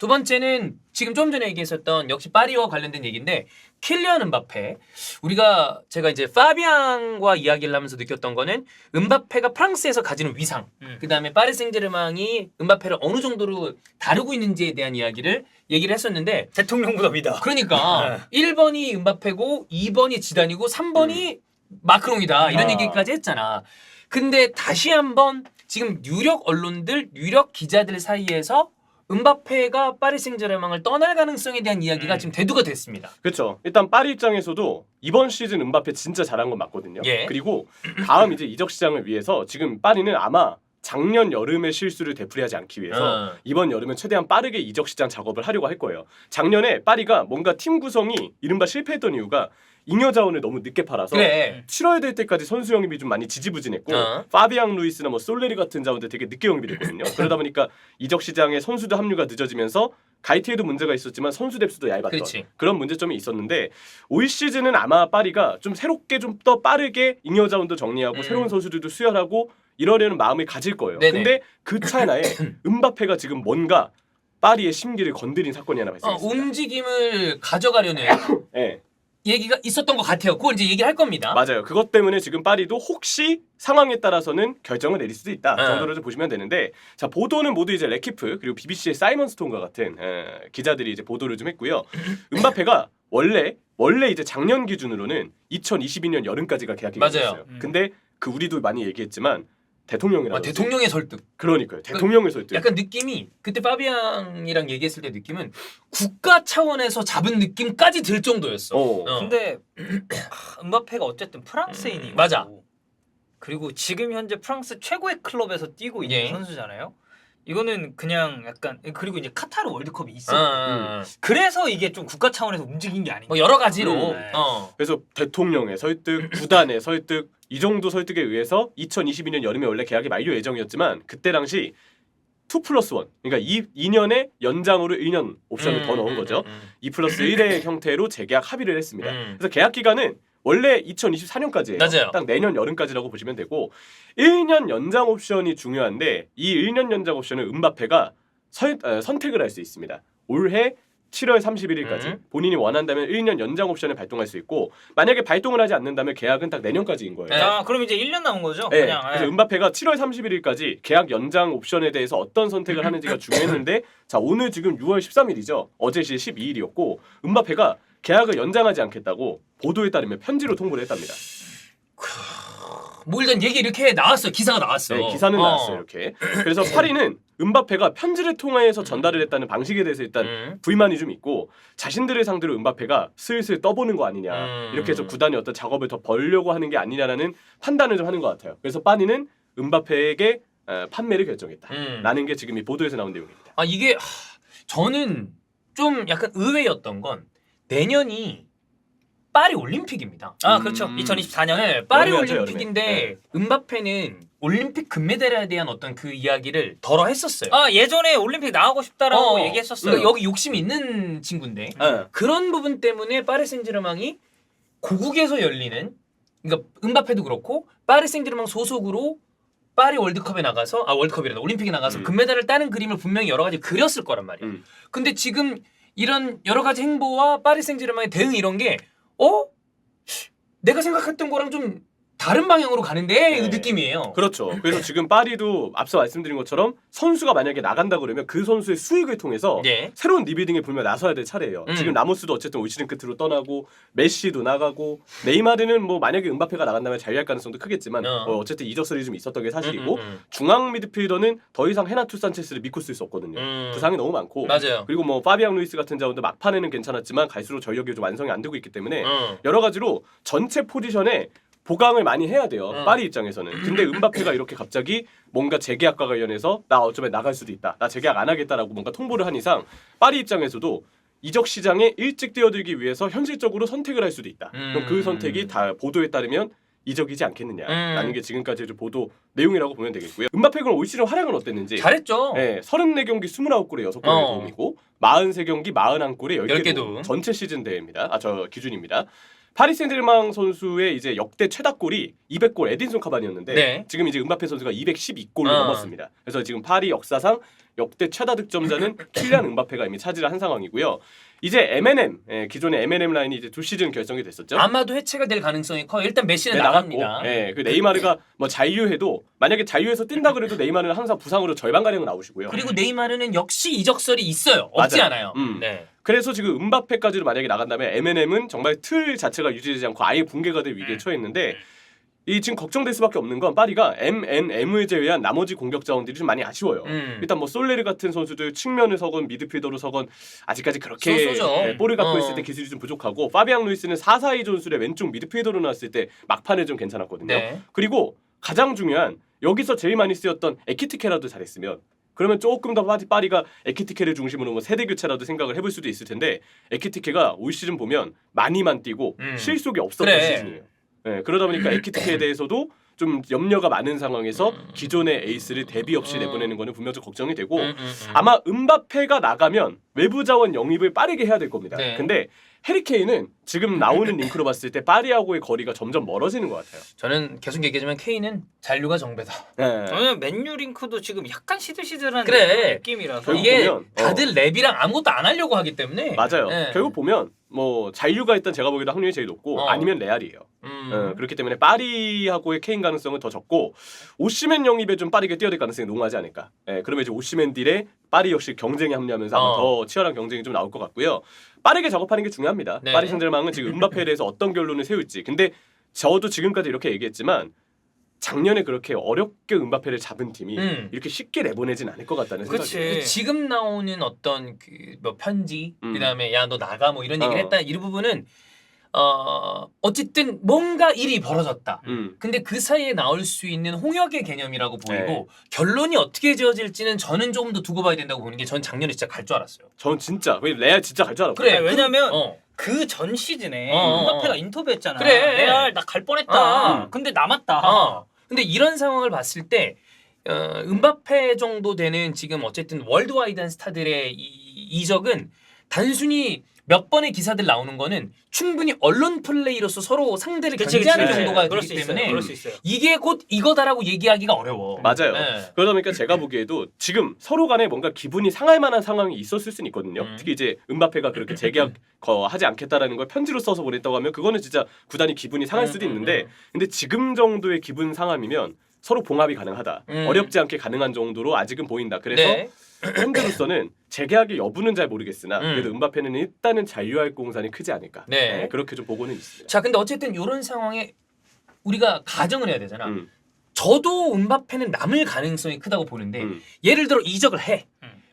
두 번째는 지금 좀 전에 얘기했었던 역시 파리와 관련된 얘기인데 킬리안 음바페. 제가 이제 파비앙과 이야기를 하면서 느꼈던 거는 음바페가 프랑스에서 가지는 위상, 그다음에 파리 생제르맹이 음바페를 어느 정도로 다루고 있는지에 대한 얘기를 했었는데 대통령보다 위다. 그러니까 1번이 음바페고 2번이 지단이고 3번이 마크롱이다 이런 얘기까지 했잖아. 근데 다시 한번 지금 유력 언론들, 유력 기자들 사이에서 음바페가 파리 생제르맹을 떠날 가능성에 대한 이야기가 지금 대두가 됐습니다. 그렇죠. 일단 파리 입장에서도 이번 시즌 음바페 진짜 잘한 건 맞거든요. 예. 그리고 다음 이제 이적 시장을 위해서 지금 파리는 아마 작년 여름의 실수를 되풀이하지 않기 위해서 이번 여름은 최대한 빠르게 이적 시장 작업을 하려고 할 거예요. 작년에 파리가 뭔가 팀 구성이 이른바 실패했던 이유가 잉여 자원을 너무 늦게 팔아서 그래. 치러야 될 때까지 선수 영입이 좀 많이 지지부진했고 파비앙 루이스나 뭐 솔레리 같은 자원들 되게 늦게 영입이 됐거든요. 그러다 보니까 이적 시장에 선수들 합류가 늦어지면서 가이티에도 문제가 있었지만 선수 뎁스도 얇았던 그렇지. 그런 문제점이 있었는데 올 시즌은 아마 파리가 좀 새롭게 좀 더 빠르게 잉여 자원도 정리하고 새로운 선수들도 수혈하고 이러려는 마음을 가질 거예요. 네네. 근데 그 찰나에 음바페가 지금 뭔가 파리의 심기를 건드린 사건이 하나 발생했습니다. 움직임을 가져가려는 네. 얘기가 있었던 것 같아요. 그걸 이제 얘기할 겁니다. 맞아요. 그것 때문에 지금 파리도 혹시 상황에 따라서는 결정을 내릴 수도 있다 정도로 좀 보시면 되는데, 자 보도는 모두 이제 레키프 그리고 BBC의 사이먼 스톤과 같은 기자들이 이제 보도를 좀 했고요. 음바페가 원래 이제 작년 기준으로는 2022년 여름까지가 계약 기간이 맞아요. 있어요. 근데 그 우리도 많이 얘기했지만 대통령이라고 대통령의 설득. 그러니까요. 대통령의 설득. 약간 느낌이 그때 파비앙이랑 얘기했을 때 느낌은 국가 차원에서 잡은 느낌까지 들 정도였어. 근데 음바페가 어쨌든 프랑스인이고 맞아. 그리고 지금 현재 프랑스 최고의 클럽에서 뛰고 있는 예. 선수잖아요. 이거는 그냥 약간 그리고 이제 카타르 월드컵이 있어. 어. 그래서 이게 좀 국가 차원에서 움직인 게 아닌가. 뭐 여러 가지로. 네. 그래서 대통령의 설득, 구단의 설득 이 정도 설득에 의해서 2022년 여름에 원래 계약이 만료 예정이었지만 그때 당시 2+1 그러니까 2년의 연장으로 1년 옵션을 더 넣은 거죠. 2+1의 형태로 재계약 합의를 했습니다. 그래서 계약 기간은 원래 2024년까지예요. 맞아요. 딱 내년 여름까지라고 보시면 되고 1년 연장 옵션이 중요한데 이 1년 연장 옵션을 음바페가 선택을 할 수 있습니다. 올해 7월 31일까지 본인이 원한다면 1년 연장 옵션을 발동할 수 있고 만약에 발동을 하지 않는다면 계약은 딱 내년까지인 거예요. 아, 그럼 이제 1년 남은 거죠? 네. 그냥. 그래서 음바페가 7월 31일까지 계약 연장 옵션에 대해서 어떤 선택을 하는지가 중요했는데 자 오늘 지금 6월 13일이죠. 어제 12일이었고 음바페가 계약을 연장하지 않겠다고 보도에 따르면 편지로 통보를 했답니다. 뭐 일단 얘기 이렇게 나왔어. 기사가 나왔어. 네, 기사는 나왔어요. 이렇게. 그래서 파리는 음바페가 편지를 통해서 전달을 했다는 방식에 대해서 일단 불만이 좀 있고 자신들을 상대로 음바페가 슬슬 떠보는 거 아니냐 이렇게 해서 구단이 어떤 작업을 더 벌려고 하는 게 아니냐라는 판단을 좀 하는 것 같아요. 그래서 파리는 음바페에게 판매를 결정했다라는 게 지금 이 보도에서 나온 내용입니다. 이게 저는 좀 약간 의외였던 건 내년이 파리 올림픽입니다. 아 그렇죠. 2024년에 네, 파리 여름에 하죠, 올림픽인데 음바페는 올림픽 금메달에 대한 어떤 그 이야기를 덜어 했었어요. 아 예전에 올림픽 나가고 싶다라고 얘기했었어요. 그러니까 여기 욕심이 있는 친구인데 그런 부분 때문에 파리 생제르맹이 고국에서 열리는 그러니까 음바페도 그렇고 파리 생제르맹 소속으로 파리 월드컵에 나가서 월드컵이란다 올림픽에 나가서 금메달을 따는 그림을 분명히 여러 가지 그렸을 거란 말이야. 근데 지금 이런 여러 가지 행보와 파리 생제르맹의 대응 이런 게 내가 생각했던 거랑 좀 다른 방향으로 가는데 그 느낌이에요. 그렇죠. 그래서 지금 파리도 앞서 말씀드린 것처럼 선수가 만약에 나간다 그러면 그 선수의 수익을 통해서 새로운 리빌딩에 분명 나서야 될 차례예요. 지금 라모스도 어쨌든 올 시즌 끝으로 떠나고 메시도 나가고 네이마르는 뭐 만약에 음바페가 나간다면 자유할 가능성도 크겠지만 어쨌든 이적설이 좀 있었던 게 사실이고 중앙 미드필더는 더 이상 헤나투 산체스를 믿고 쓸 수 없거든요. 부상이 너무 많고 맞아요. 그리고 뭐 파비앙 루이스 같은 자원도 막판에는 괜찮았지만 갈수록 전력이 좀 완성이 안 되고 있기 때문에 여러 가지로 전체 포지션에 보강을 많이 해야 돼요. 파리 입장에서는. 근데 음바페가 이렇게 갑자기 뭔가 재계약과 관련해서 나 어쩌면 나갈 수도 있다. 나 재계약 안 하겠다라고 뭔가 통보를 한 이상 파리 입장에서도 이적 시장에 일찍 뛰어들기 위해서 현실적으로 선택을 할 수도 있다. 그럼 그 선택이 다 보도에 따르면 이적이지 않겠느냐라는 게 지금까지 보도 내용이라고 보면 되겠고요. 음바페 그럼 올 시즌 활약은 어땠는지? 잘했죠. 네, 34경기 29골에 6골의 도움이고 43경기 41골에 10개 도움. 전체 시즌 대회입니다. 저 기준입니다. 파리 생제르맹 선수의 이제 역대 최다골이 200골 에딘손 카바니였는데 지금 이제 음바페 선수가 212골을 넘었습니다. 그래서 지금 파리 역사상 역대 최다 득점자는 킬리안 음바페가 이미 차지를 한 상황이고요. 이제 M&M 기존의 M&M 라인이 이제 2시즌 결성이 됐었죠. 아마도 해체가 될 가능성이 커요. 일단 메시는 네, 나갑니다. 그 네이마르가 뭐 잔류해도 만약에 잔류해서 뛴다 그래도 네이마르는 항상 부상으로 절반 가량 나오시고요. 그리고 네이마르는 역시 이적설이 있어요. 없지 맞아요. 않아요. 네. 그래서 지금 음바페까지로 만약에 나간다면 M&M은 정말 틀 자체가 유지되지 않고 아예 붕괴가 될 위기에 처했는데 이 지금 걱정될 수밖에 없는 건 파리가 M&M을 제외한 나머지 공격 자원들이 좀 많이 아쉬워요. 일단 뭐 솔레르 같은 선수들 측면을 서건 미드필더로 서건 아직까지 그렇게 볼을 갖고 있을 때 기술이 좀 부족하고 파비앙 루이스는 4-4-2 전술의 왼쪽 미드필더로 나왔을 때 막판에 좀 괜찮았거든요. 네. 그리고 가장 중요한 여기서 제일 많이 쓰였던 에키티케라도 잘했으면 그러면 조금 더 파리가 에키티케를 중심으로 뭐 세대 교체라도 생각을 해볼 수도 있을 텐데 에키티케가 올 시즌 보면 많이만 뛰고 실속이 없었던 시즌이에요. 네, 그러다 보니까 에키티케에 대해서도 좀 염려가 많은 상황에서 기존의 에이스를 대비 없이 내보내는 거는 분명히 걱정이 되고 아마 음바페가 나가면 외부 자원 영입을 빠르게 해야 될 겁니다. 네. 근데 해리케인은 지금 나오는 링크로 봤을 때 파리하고의 거리가 점점 멀어지는 것 같아요. 저는 계속 얘기하지만 케인은 잔류가 정배다. 네. 저는 맨유 링크도 지금 약간 시들시들한 그래. 느낌이라서 이게 보면, 다들 랩이랑 아무것도 안 하려고 하기 때문에 맞아요. 네. 결국 보면 뭐 잔류가 일단 제가 보기에도 확률이 제일 높고 아니면 레알이에요. 그렇기 때문에 파리하고의 케인 가능성은 더 적고 오시멘 영입에 좀 빠르게 뛰어들 가능성이 농후하지 않을까. 그러면 이제 오시멘 딜에 파리 역시 경쟁에 합류하면서 아마 더 치열한 경쟁이 좀 나올 것 같고요. 빠르게 작업하는 게 중요합니다. 네. 파리 생제르맹은 지금 음바페에 대해서 어떤 결론을 세울지. 근데 저도 지금까지 이렇게 얘기했지만 작년에 그렇게 어렵게 음바페를 잡은 팀이 이렇게 쉽게 내보내진 않을 것 같다는 그치. 생각이에요. 지금 나오는 어떤 그 뭐 편지 그다음에 야 너 나가 뭐 이런 얘기를 했다 이 부분은 어쨌든 뭔가 일이 벌어졌다. 근데 그 사이에 나올 수 있는 홍역의 개념이라고 보이고 네. 결론이 어떻게 지어질지는 저는 조금 더 두고 봐야 된다고 보는 게 전 작년에 진짜 갈 줄 알았어요. 전 진짜 레알 진짜 갈 줄 알았고. 그래. 왜냐면 그 전 시즌에 음바페가 인터뷰했잖아. 그래. 레알 나 갈 뻔했다. 근데 남았다. 근데 이런 상황을 봤을 때 음바페 정도 되는 지금 어쨌든 월드와이드한 스타들의 이적은 단순히 몇 번의 기사들 나오는 거는 충분히 언론 플레이로서 서로 상대를 견제하는 정도가 그럴 되기 수 때문에 있어요. 그럴 수 있어요. 이게 곧 이거다라고 얘기하기가 어려워. 맞아요. 네. 그러다 보니까 제가 보기에도 지금 서로 간에 뭔가 기분이 상할 만한 상황이 있었을 수는 있거든요. 특히 이제 음바페가 그렇게 재계약 하지 않겠다라는 걸 편지로 써서 보냈다고 하면 그거는 진짜 구단이 기분이 상할 수도 있는데 근데 지금 정도의 기분 상함이면 서로 봉합이 가능하다. 어렵지 않게 가능한 정도로 아직은 보인다. 그래서 네. 팬들로서는 재계약의 여부는 잘 모르겠으나 그래도 음바페는 일단은 잔류할 공산이 크지 않을까. 네. 그렇게 좀 보고는 있습니다. 자, 근데 어쨌든 이런 상황에 우리가 가정을 해야 되잖아. 저도 음바페는 남을 가능성이 크다고 보는데 예를 들어 이적을 해.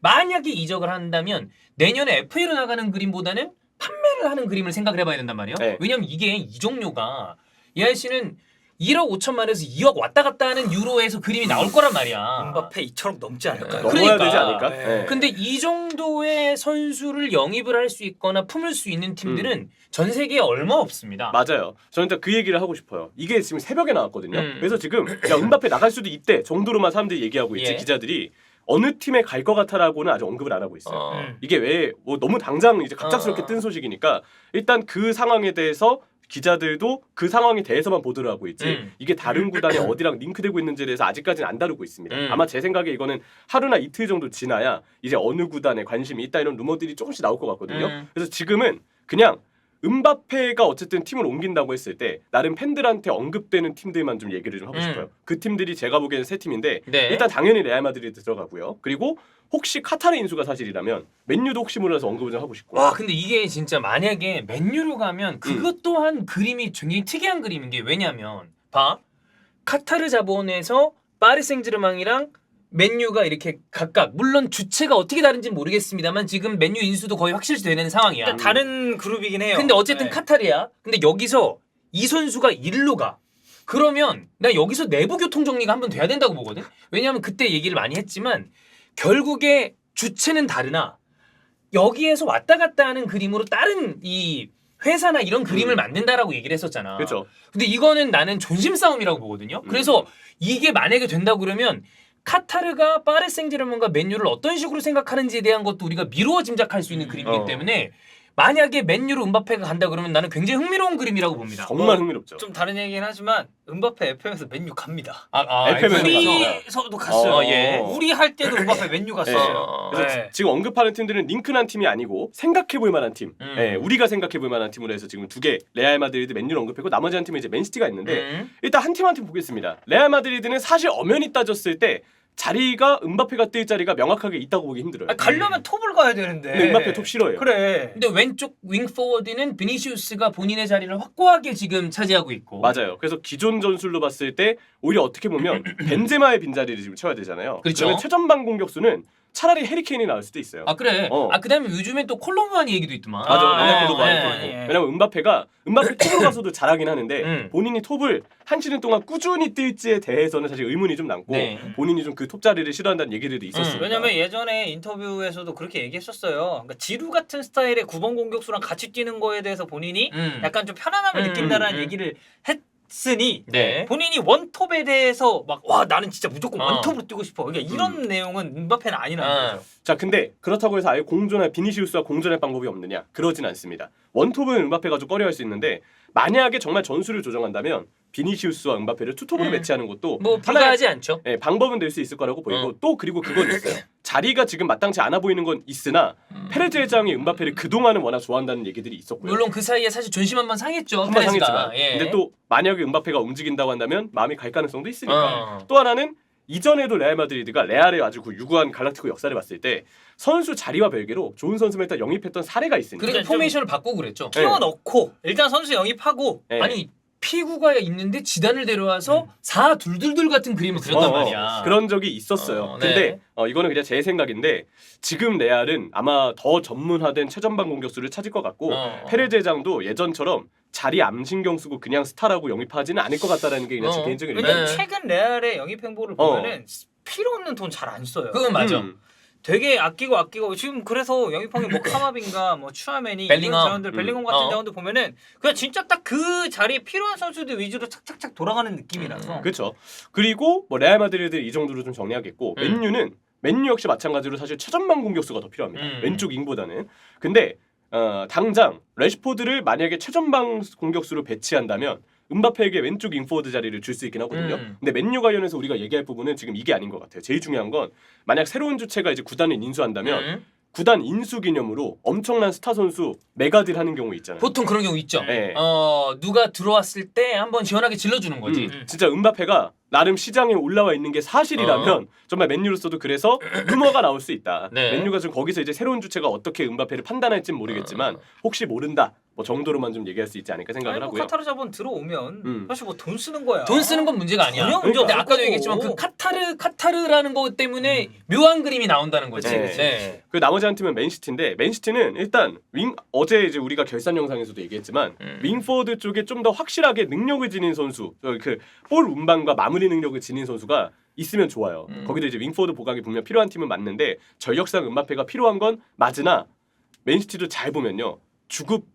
만약에 이적을 한다면 내년에 FA로 나가는 그림보다는 판매를 하는 그림을 생각을 해봐야 된단 말이에요. 네. 왜냐면 이게 이적료가 이 아저씨는 1억 5천만에서 2억 왔다 갔다 하는 유로에서 그림이 나올 거란 말이야. 음바페 2천억 넘지 않을까요? 넘어야 그러니까. 되지 않을까? 네. 근데 이 정도의 선수를 영입을 할 수 있거나 품을 수 있는 팀들은 전 세계에 얼마 없습니다. 맞아요. 저는 일단 그 얘기를 하고 싶어요. 이게 지금 새벽에 나왔거든요. 그래서 지금 야 음바페 나갈 수도 있대 정도로만 사람들이 얘기하고 있지. 예. 기자들이 어느 팀에 갈 것 같아라고는 아직 언급을 안 하고 있어요. 이게 왜 뭐 너무 당장 이제 갑작스럽게 뜬 소식이니까 일단 그 상황에 대해서 기자들도 그 상황에 대해서만 보도를 하고 있지 이게 다른 구단에 어디랑 링크되고 있는지에 대해서 아직까지는 안 다루고 있습니다. 아마 제 생각에 이거는 하루나 이틀 정도 지나야 이제 어느 구단에 관심이 있다 이런 루머들이 조금씩 나올 것 같거든요. 그래서 지금은 그냥 음바페가 어쨌든 팀을 옮긴다고 했을 때 나름 팬들한테 언급되는 팀들만 좀 얘기를 좀 하고 싶어요. 그 팀들이 제가 보기에는 세 팀인데 네. 일단 당연히 레알 마드리드 들어가고요. 그리고 혹시 카타르 인수가 사실이라면 맨유도 혹시 몰라서 언급을 좀 하고 싶고. 와 근데 이게 진짜 만약에 맨유로 가면 그것 또한 그림이 굉장히 특이한 그림인 게 왜냐면 봐 카타르 자본에서 파리 생제르맹이랑 맨유가 이렇게 각각 물론 주체가 어떻게 다른지는 모르겠습니다만 지금 맨유 인수도 거의 확실시되는 상황이야. 일단 다른 그룹이긴 해요. 근데 어쨌든 네. 카타르야. 근데 여기서 이 선수가 일로 가. 그러면 나 여기서 내부 교통 정리가 한번 돼야 된다고 보거든. 왜냐하면 그때 얘기를 많이 했지만 결국에 주체는 다르나 여기에서 왔다 갔다 하는 그림으로 다른 이 회사나 이런 그림을 만든다라고 얘기를 했었잖아. 그렇죠. 근데 이거는 나는 존심 싸움이라고 보거든요. 그래서 이게 만약에 된다고 그러면 카타르가 파리 생제르맹과 맨유를 어떤 식으로 생각하는지에 대한 것도 우리가 미루어 짐작할 수 있는 그림이기 때문에 만약에 맨유로 음바페가 간다 그러면 나는 굉장히 흥미로운 그림이라고 봅니다. 정말 흥미롭죠. 좀 다른 얘기긴 하지만 음바페 FM에서 맨유 갑니다. FM에서 우리서도 갔어요. 예. 우리 할 때도 음바페 맨유 갔어요. 그래서 네. 지금 언급하는 팀들은 링크난 팀이 아니고 생각해볼 만한 팀, 우리가 생각해볼 만한 팀으로 해서 지금 2개 레알 마드리드, 맨유를 언급했고 나머지 한 팀은 이제 맨시티가 있는데 일단 한 팀 한 팀 보겠습니다. 레알 마드리드는 사실 엄연히 따졌을 때 자리가 음바페가 뛸 자리가 명확하게 있다고 보기 힘들어요. 아니, 가려면 톱을 가야 되는데. 근데 음바페 톱 싫어해요. 그래. 근데 왼쪽 윙 포워드는 비니시우스가 본인의 자리를 확고하게 지금 차지하고 있고. 맞아요. 그래서 기존 전술로 봤을 때 오히려 어떻게 보면 벤제마의 빈자리를 지금 채워야 되잖아요. 그렇죠. 그러면 최전방 공격수는 차라리 해리케인이 나올 수도 있어요. 아 그래. 그다음에 요즘엔 또 콜로무아니 얘기도 있더만. 맞아. 아, 로나우드도 많이 네. 들고. 네. 왜냐면 음바페 톱으로 가서도 잘하긴 하는데 본인이 톱을 한 시즌 동안 꾸준히 뛸지에 대해서는 사실 의문이 좀 남고 네. 본인이 좀 그 톱 자리를 싫어한다는 얘기들도 있었어요. 왜냐면 예전에 인터뷰에서도 그렇게 얘기했었어요. 그러니까 지루 같은 스타일의 9번 공격수랑 같이 뛰는 거에 대해서 본인이 약간 좀 편안함을 느낀다라는 얘기를 했으니 네. 본인이 원톱에 대해서 막 와 나는 진짜 무조건 원톱으로 뛰고 싶어. 그러니까 이런 내용은 음바페는 아니라는 거죠. 자, 근데 그렇다고 해서 아예 비니시우스와 공존할 방법이 없느냐? 그러진 않습니다. 원톱은 음바페가 좀 꺼려할 수 있는데 만약에 정말 전술을 조정한다면 비니시우스와 음바페를 투톱으로 매치하는 것도 뭐 불가하지 않죠. 방법은 될 수 있을 거라고 보이고 또 그리고 그건 있어요. 자리가 지금 마땅치 않아 보이는 건 있으나 페레즈 회장이 음바페를 그동안은 워낙 좋아한다는 얘기들이 있었고요. 물론 그 사이에 사실 존심 한번 상했죠. 한번 페레즈가. 상했지만 예. 근데 또 만약에 음바페가 움직인다고 한다면 마음이 갈 가능성도 있으니까. 또 하나는 이전에도 레알 마드리드가 레알의 아주 그 유구한 갈락티코 역사를 봤을 때 선수 자리와 별개로 좋은 선수만 일단 영입했던 사례가 있으니까. 그리고 포메이션을 바꾸고 그랬죠. 끼워 넣고 일단 선수 영입하고 네. 아니 피구가 있는데 지단을 데려와서 4-2-2-2 같은 그림을 그렸단 말이야. 그런 적이 있었어요. 네. 근데 이거는 그냥 제 생각인데 지금 레알은 아마 더 전문화된 최전방 공격수를 찾을 것 같고 페레즈 회장도 예전처럼 자리 암 신경 쓰고 그냥 스타라고 영입하지는 않을 것 같다라는 게 그냥 제 개인적인 왜냐면 의견이에요. 최근 레알의 영입 행보를 보면은 필요 없는 돈 잘 안 써요. 그건 맞아. 되게 아끼고 지금 그래서 영입한 게 뭐 카마빈가 뭐 추아맨이 벨링엄. 이런 자원들 벨링엄 같은 자원들 보면은 그냥 진짜 딱 그 자리에 필요한 선수들 위주로 착착착 돌아가는 느낌이라서. 그렇죠. 그리고 뭐 레알 마드리드 이 정도로 좀 정리하겠고 맨유 역시 마찬가지로 사실 최전방 공격수가 더 필요합니다. 왼쪽 윙보다는. 근데 당장 레시포드를 만약에 최전방 공격수로 배치한다면 음바페에게 왼쪽 윙포워드 자리를 줄 수 있긴 하거든요. 근데 맨유 관련해서 우리가 얘기할 부분은 지금 이게 아닌 것 같아요. 제일 중요한 건 만약 새로운 주체가 이제 구단을 인수한다면 구단 인수 기념으로 엄청난 스타 선수 메가딜 하는 경우 있잖아요. 보통 그런 경우 있죠. 네. 누가 들어왔을 때 한번 시원하게 질러주는 거지. 진짜 음바페가 나름 시장에 올라와 있는 게 사실이라면 정말 맨유로서도 그래서 루머가 나올 수 있다. 네. 맨유가 지금 거기서 이제 새로운 주체가 어떻게 음바페를 판단할지는 모르겠지만 혹시 모른다 뭐 정도로만 좀 얘기할 수 있지 않을까 생각을 아니, 뭐 하고요. 카타르 자본 들어오면 사실 뭐 돈 쓰는 거야. 돈 쓰는 건 문제가 아니야. 전혀 문제 근데 없을 아까도 거고. 얘기했지만 그 카타르라는 것 때문에 묘한 그림이 나온다는 거지. 그치. 네. 그 나머지 한 팀은 맨시티인데 맨시티는 일단 어제 이제 우리가 결산 영상에서도 얘기했지만 윙포워드 쪽에 좀 더 확실하게 능력을 지닌 선수, 그 볼 운반과 마무리 능력을 지닌 선수가 있으면 좋아요. 거기도 이제 윙포워드 보강이 분명 필요한 팀은 맞는데 전력상 음바페가 필요한 건 맞으나 맨시티도 잘 보면요 주급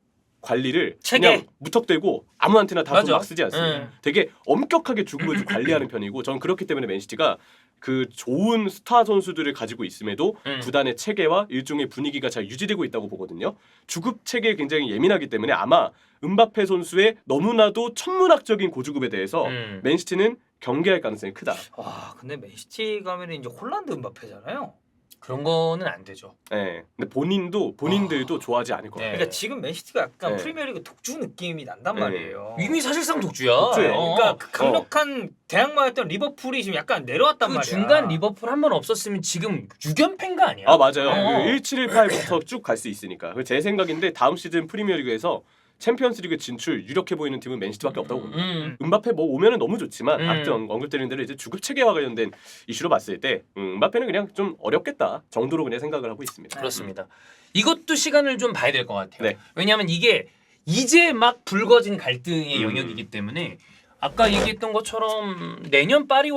관리를 체계. 그냥 무턱대고 아무한테나 다 돈 맞아. 막 쓰지 않습니다. 되게 엄격하게 주급을 좀 관리하는 편이고 저는 그렇기 때문에 맨시티가 그 좋은 스타 선수들을 가지고 있음에도 구단의 체계와 일종의 분위기가 잘 유지되고 있다고 보거든요. 주급 체계에 굉장히 예민하기 때문에 아마 음바페 선수의 너무나도 천문학적인 고주급에 대해서 맨시티는 경계할 가능성이 크다. 와 근데 맨시티 가면 이제 홀란드 음바페잖아요. 그런 거는 안 되죠. 네. 근데 본인들도 좋아하지 않을 거예요. 네. 그러니까 지금 맨시티가 약간 네. 프리미어리그 독주 느낌이 난단 네. 말이에요. 이미 사실상 독주야. 독주예요. 그러니까 그 강력한 대항마였던 리버풀이 지금 약간 내려왔단 그 말이야. 중간 리버풀 한 번 없었으면 지금 6연패인가 아니야? 아 맞아요. 어. 1718부터 쭉 갈 수 있으니까. 제 생각인데 다음 시즌 프리미어리그에서 챔피언스리그 진출 유력해 보이는 팀은 맨시티밖에 없다고 봅니다. 음바페 뭐 오면은 너무 좋지만 아까 언급드린 대로 이제 주급 체계와 관련된 이슈로 봤을 때 음바페는 그냥 좀 어렵겠다 정도로 그냥 생각을 하고 있습니다. 그렇습니다. 이것도 시간을 좀 봐야 될 것 같아요. 네. 왜냐하면 이게 이제 막 불거진 갈등의 영역이기 때문에 아까 얘기했던 것처럼 내년 파리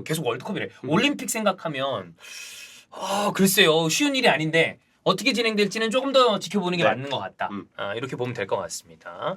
계속 월드컵이래. 올림픽 생각하면 글쎄요 쉬운 일이 아닌데 어떻게 진행될지는 조금 더 지켜보는 게 네. 맞는 것 같다. 이렇게 보면 될 것 같습니다.